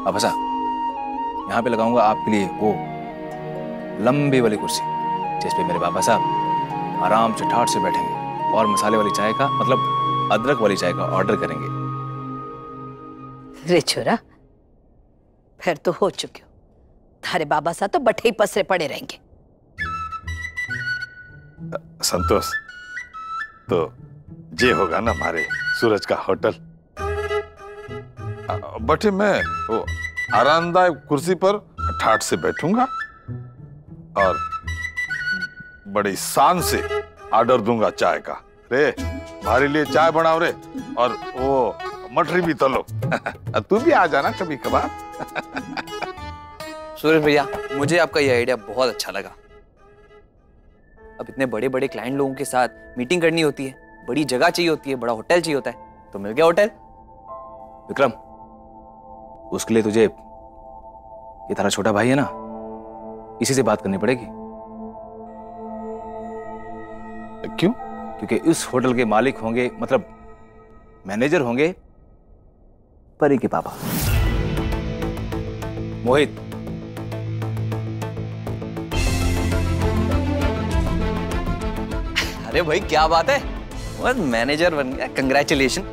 अब ऐसा यहाँ पे लगाऊंगा आपके लिए वो लंबी वाली कुर्सी जिस पे मेरे बाबा साहब आराम से ठाठ से बैठेंगे और मसाले वाली चाय का मतलब अदरक वाली चाय का ऑर्डर करेंगे। रे छोरा, फिर तो हो चुके हो। थारे बाबा साहब तो बठे ही पसरे पड़े रहेंगे। संतोष, तो ये होगा ना हमारे सूरज का होटल। बटे मैं वो आरामदायक कुर्सी पर ठाठ से बैठूंगा और बड़ी शान से ऑर्डर दूंगा चाय का। रे हमारे लिए चाय बनाओ रे, और वो मटरी भी तलो। तू भी आ जाना कभी कभार। सूरज भैया, मुझे आपका ये आइडिया बहुत अच्छा लगा। अब इतने बड़े बड़े क्लाइंट लोगों के साथ मीटिंग करनी होती है, बड़ी जगह चाहिए होती है, बड़ा होटल चाहिए होता है, तो मिल गया होटल। विक्रम, उसके लिए तुझे ये तेरा छोटा भाई है ना, इसी से बात करनी पड़ेगी। क्यों? क्योंकि इस होटल के मालिक होंगे, मतलब मैनेजर होंगे परी के पापा मोहित। अरे भाई क्या बात है, बस मैनेजर बन गया, कंग्रेचुलेशन।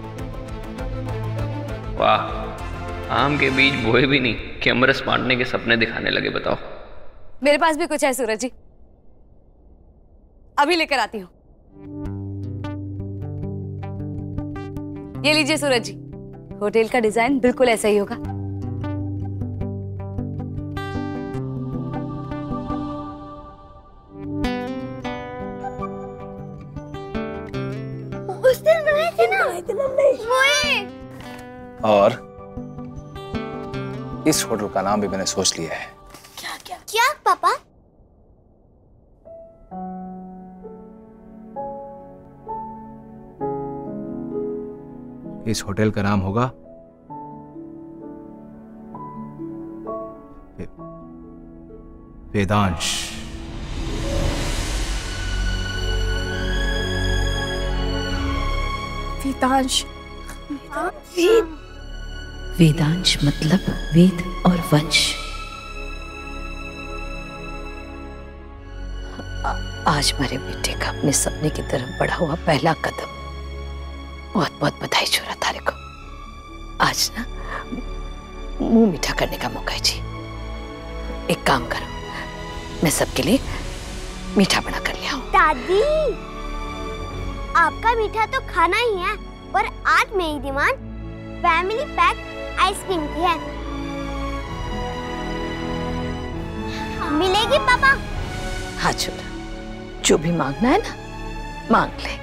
वाह, आम के बीज बोए भी नहीं कि अमरस बांटने के सपने दिखाने लगे। बताओ। मेरे पास भी कुछ है सूरज जी, अभी लेकर आती हूँ। ये लीजिए सूरज जी, होटल का डिजाइन बिल्कुल ऐसा ही होगा। उस दिन बनाए थे ना, और इस होटल का नाम भी मैंने सोच लिया है। क्या पापा? इस होटल का नाम होगा वेदांश। वेदांश? वेदांश मतलब वेद और वंश। आज मेरे बेटे का अपने सपने की तरफ बढ़ा हुआ पहला कदम। बहुत बहुत बधाई छोरा तारे को। आज ना मुंह मीठा करने का मौका है जी। एक काम करो, मैं सबके लिए मीठा बना कर ले आऊं। दादी, आपका मीठा तो खाना ही है, पर आज मेरी डिमांड फैमिली पैक आइसक्रीम की है। मिलेगी पापा? हाँ छोरा, जो भी मांगना है ना मांग ले,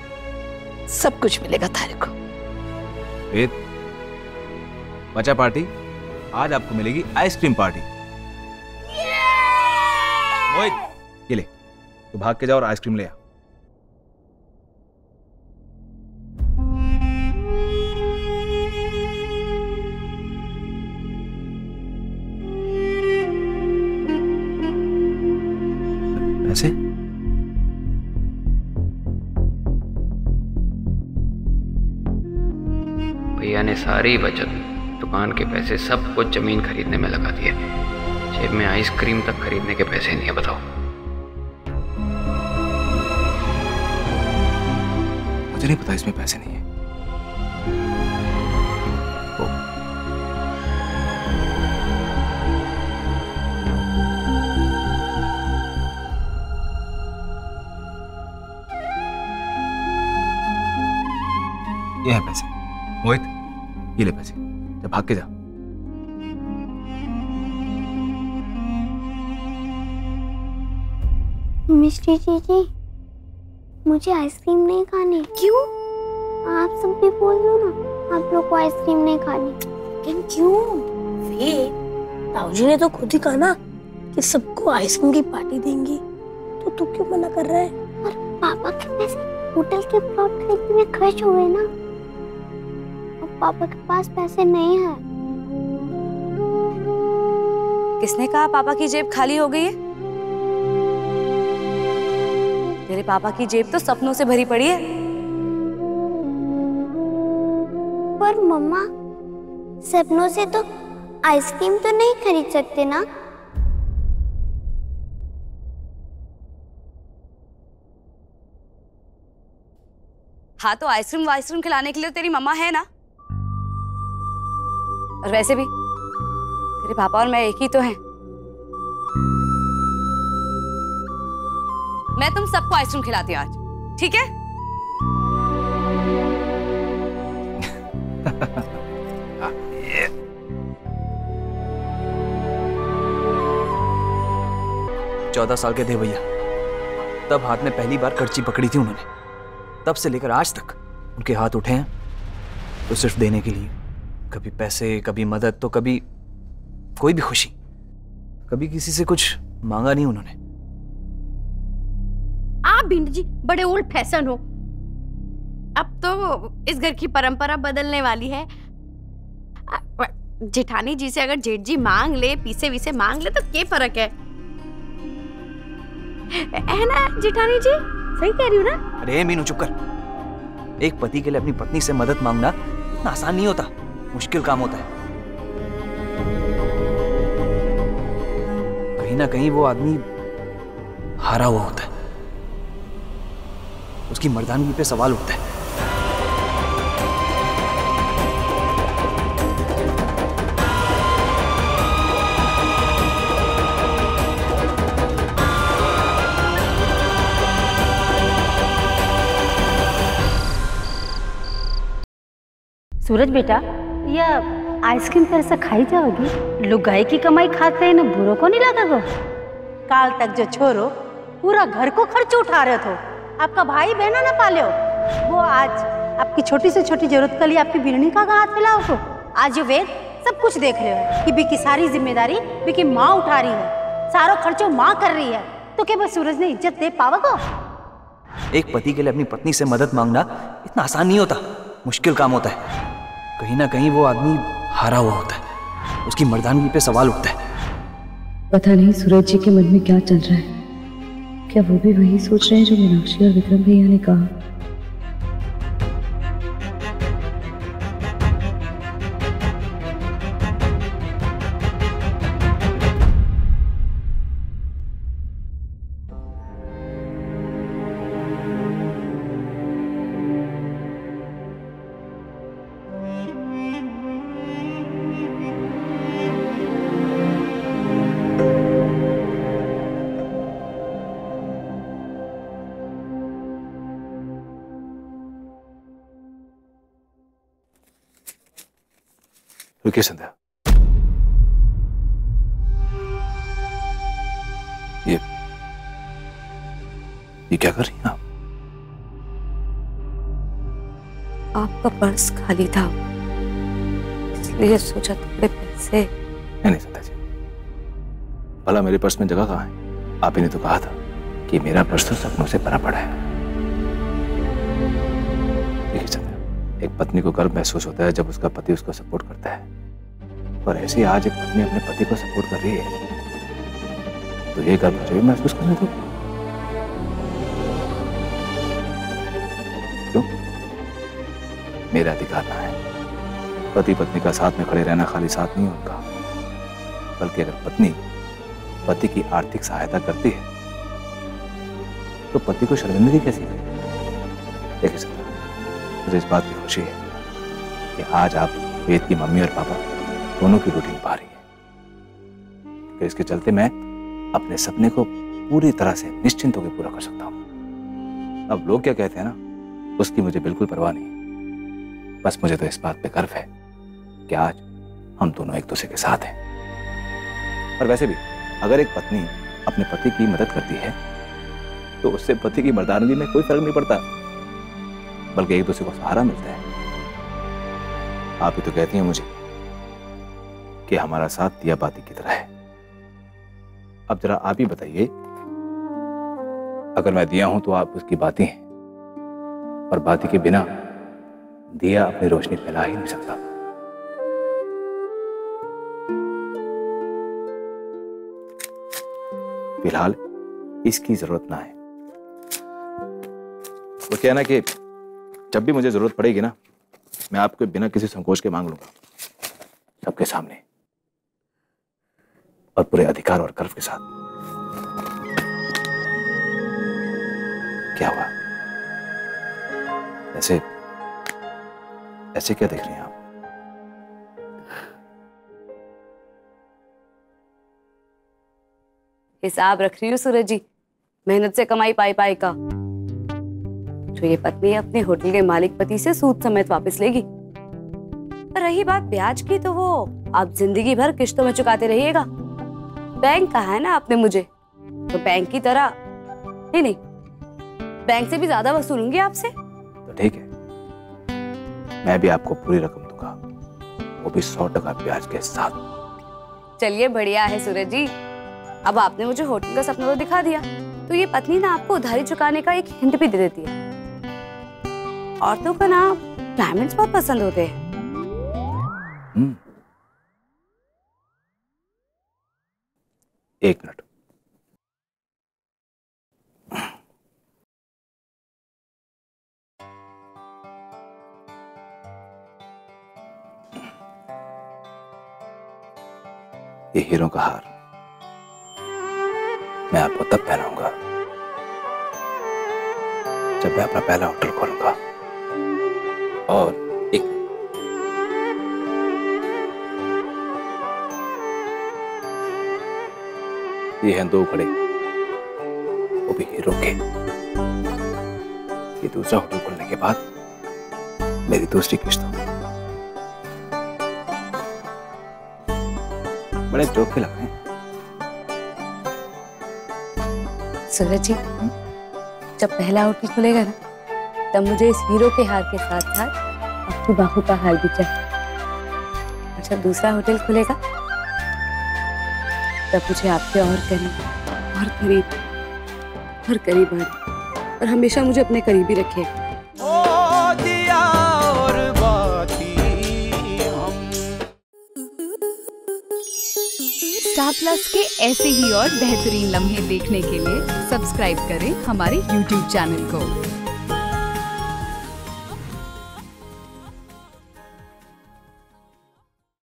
सब कुछ मिलेगा तारे को। वेद, बच्चा पार्टी, आज आपको मिलेगी आइसक्रीम पार्टी। मोहित, ये ले, तो भाग के जाओ और आइसक्रीम ले आ। पैसे? भैया ने सारी बचत, दुकान के पैसे, सब कुछ जमीन खरीदने में लगा दिया। जेब में आइसक्रीम तक खरीदने के पैसे नहीं है। बताओ। मुझे नहीं पता इसमें पैसे नहीं है। ये है पैसे। मोहित, ये ले पैसे, जब भाग के जा। मिस्टी जी, मुझे आइसक्रीम नहीं खानी। क्यों? आप सब भी बोल दो ना, आप लोग को आइसक्रीम नहीं खानी। लेकिन क्यों? ताऊजी ने तो खुद ही कहा ना कि सबको आइसक्रीम की पार्टी देंगी, तो तू क्यों मना कर रहा है? और पापा के पैसे होटल के प्लॉट खरीदने में खर्च हो गए ना, और पापा के पास पैसे नहीं है। किसने कहा पापा की जेब खाली हो गई है? तेरे पापा की जेब तो सपनों से भरी पड़ी है। पर मम्मा, सपनों से तो आइसक्रीम तो नहीं खरीद सकते ना? हाँ तो आइसक्रीम खिलाने के लिए तेरी मम्मा है ना। और वैसे भी तेरे पापा और मैं एक ही तो हैं। मैं तुम सबको आइसक्रीम खिलाती हूँ आज, ठीक है? 14 साल के थे भैया, तब हाथ में पहली बार कड़ची पकड़ी थी उन्होंने। तब से लेकर आज तक उनके हाथ उठे हैं तो सिर्फ देने के लिए। कभी पैसे, कभी मदद, तो कभी कोई भी खुशी। कभी किसी से कुछ मांगा नहीं उन्होंने। आप भिंड जी बड़े ओल्ड फैशन हो। अब तो इस घर की परंपरा बदलने वाली है। जेठानी जी से अगर जेठ जी मांग ले, पीसे विसे मांग ले, तो क्या फर्क है ना जेठानी जी? सही कह रही हूँ ना? अरे मीनू चुप कर। एक पति के लिए अपनी पत्नी से मदद मांगना इतना आसान नहीं होता, मुश्किल काम होता है। कहीं ना कहीं वो आदमी हारा हुआ होता है, उसकी मर्दानगी पे सवाल उठता है। सूरज बेटा, यह आइसक्रीम फिर से खाई जाओगी? लुगाई की कमाई खाते हैं ना, बुरों को नहीं लगा गो? काल तक जो छोरो पूरा घर को खर्च उठा रहे थे, आपका भाई बहना ना पाले हो, वो आज आपकी छोटी से छोटी जरूरत के लिए आपकी बिरनी का हाथ फैलाओ को। आज जो वेद सब कुछ देख रहे हो कि बिकी सारी जिम्मेदारी बिकी माँ उठा रही है, सारा खर्चो माँ कर रही है, तो क्या बस सूरज ने इज्जत दे पाओगे? एक पति के लिए अपनी पत्नी से मदद मांगना इतना आसान नहीं होता, मुश्किल काम होता है। कहीं ना कहीं वो आदमी हारा हुआ होता है, उसकी मर्दानगी पे सवाल उठता है। पता नहीं सूरज जी के मन में क्या चल रहा है। क्या वो भी वही सोच रहे हैं जो मीनाक्षी और विक्रम भैया ने कहा? रुकिए संध्या, ये क्या कर रही हैं आप? आपका पर्स खाली था, इसलिए सोचा थोड़े पैसे। नहीं संध्या जी, भला मेरे पर्स में जगह कहाँ है? आप ही ने तो कहा था कि मेरा पर्स तो सपनों से भरा पड़ा है। देखिए संध्या, एक पत्नी को गर्व महसूस होता है जब उसका पति उसको सपोर्ट करता है, और ऐसे ही आज एक पत्नी अपने पति को सपोर्ट कर रही है, तो ये गर्व मुझे भी महसूस करने दो। क्यों? मेरा अधिकार ना है। पति पत्नी का साथ में खड़े रहना खाली साथ नहीं उनका, बल्कि अगर पत्नी पति की आर्थिक सहायता करती है तो पति को शर्मिंदगी कैसी है? देखिए सर, मुझे इस बात की खुशी है कि आज आप वेद की मम्मी और पापा दोनों की ड्यूटी निभा रही है, कि इसके चलते मैं अपने सपने को पूरी तरह से निश्चिंत होकर पूरा कर सकता हूं। अब लोग क्या कहते हैं ना, उसकी मुझे बिल्कुल परवाह नहीं। बस मुझे तो इस बात पे गर्व है कि आज हम दोनों एक दूसरे के साथ हैं। और वैसे भी अगर एक पत्नी अपने पति की मदद करती है तो उससे पति की मर्दानगी में कोई फर्क नहीं पड़ता, बल्कि एक दूसरे को सहारा मिलता है। आप ही तो कहती हैं मुझे कि हमारा साथ दिया बाती की तरह है। अब जरा आप ही बताइए, अगर मैं दिया हूं तो आप उसकी बाती हैं, और बाती के बिना दिया अपनी रोशनी फैला ही नहीं सकता। फिलहाल इसकी जरूरत ना है। वो क्या है ना कि जब भी मुझे जरूरत पड़ेगी ना, मैं आपको बिना किसी संकोच के मांग लूंगा, सबके सामने। और पूरे अधिकार और गर्व के साथ। क्या हुआ? ऐसे ऐसे क्या देख रही हैं आप? हिसाब रख रही हूँ सूरज जी, मेहनत से कमाई पाई पाई का। जो ये पत्नी अपने होटल के मालिक पति से सूद समेत वापस लेगी। पर रही बात ब्याज की, तो वो आप जिंदगी भर किश्तों में चुकाते रहिएगा। बैंक कहा है ना आपने मुझे, तो बैंक की तरह नहीं, बैंक से भी ज्यादा वसूलूंगी आपसे। तो ठीक है, मैं भी आपको पूरी रकम दूंगा, वो भी 100% ब्याज के साथ। चलिए बढ़िया है सूरज जी। अब आपने मुझे होटल का सपना तो दिखा दिया, तो ये पत्नी ना आपको उधारी चुकाने का एक हिंट भी दे देती है। औरतों को ना डायमंड्स बहुत पसंद होते हैं। एक मिनट। ये हीरो का हार मैं आपको तब पहनाऊंगा जब मैं अपना पहला होटल खोलूंगा। और एक ये हैं 2 घड़े, वो भी हीरो के। ये दूसरा होटल खोलने के बाद मेरी दूसरी किस्त होगी। बड़े जोखे लग रहे हैं। सूरज जी, जब पहला होटल खुलेगा ना, तब मुझे इस हीरो के हार के साथ साथ आपकी बाहू का हार भी चाहिए। और जब दूसरा होटल खुलेगा, तब मुझे आपके और करीब आए, और हमेशा मुझे अपने करीब ही रखे। स्टार प्लस के ऐसे ही और बेहतरीन लम्हे देखने के लिए सब्सक्राइब करें हमारे YouTube चैनल को।